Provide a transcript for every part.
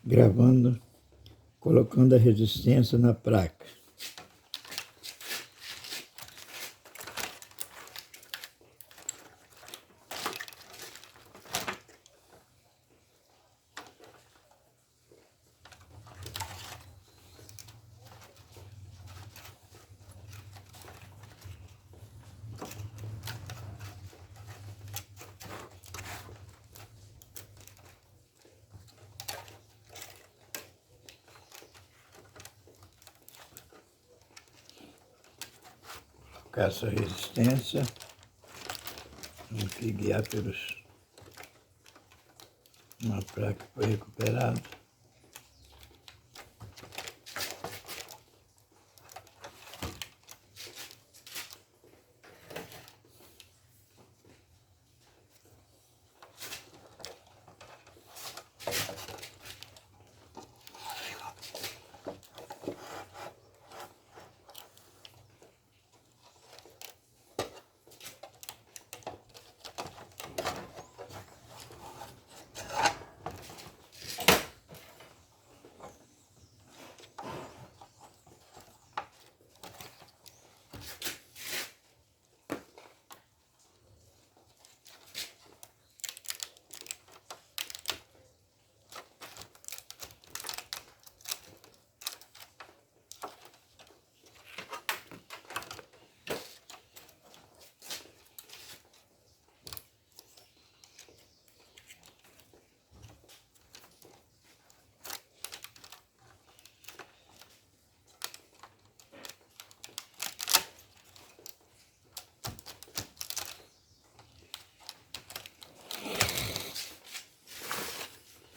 gravando, colocando a resistência na placa. Colocar essa resistência, vamos aqui guiar pelos uma placa que foi recuperada.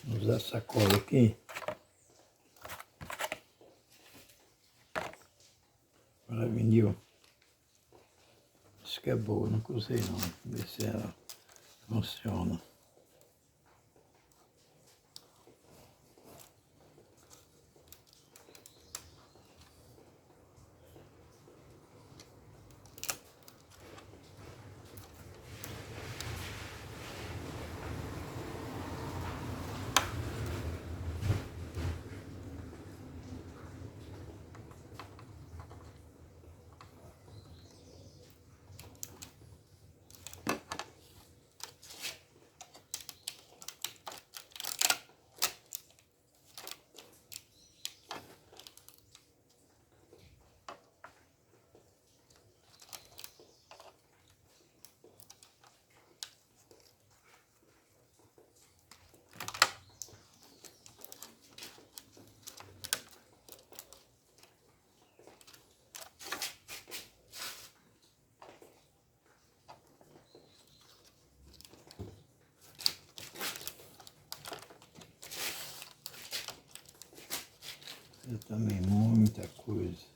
Vamos usar a sacola aqui para vinil. Isso que é boa, nunca usei não. Ver se ela funciona. Eu também muita coisa.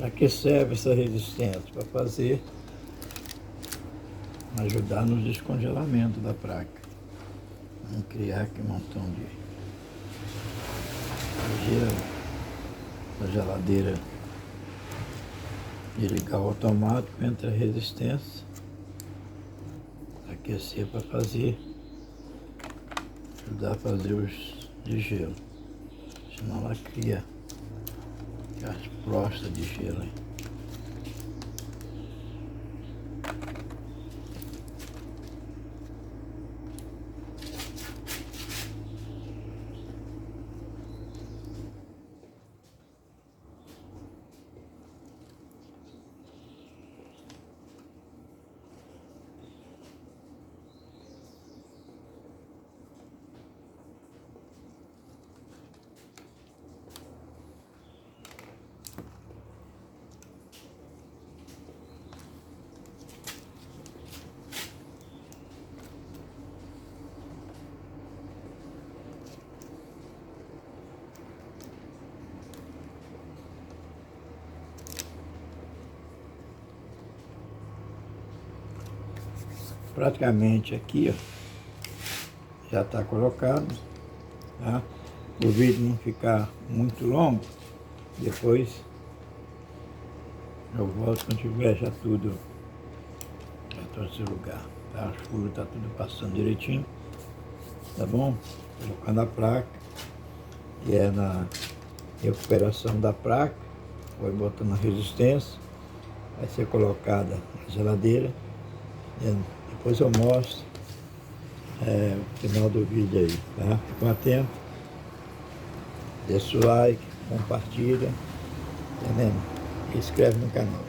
Para que serve essa resistência? Para fazer, ajudar no descongelamento da placa. Vamos criar aqui um montão de gelo. A geladeira de ligar o automático, entra a resistência, aquecer para fazer, ajudar a fazer os de gelo. Senão ela cria as prostas de gelo. Hein? Praticamente aqui, ó, já está colocado, tá? O vídeo não ficar muito longo, depois eu volto quando tiver já tudo no seu lugar, tá? Os furos tá tudo passando direitinho, tá bom? Colocando a placa, que é na recuperação da placa, foi botando a resistência, vai ser colocada na geladeira. Depois eu mostro o final do vídeo aí, tá? Fiquem atentos, deixa o like, compartilha, entendendo? E inscreve no canal.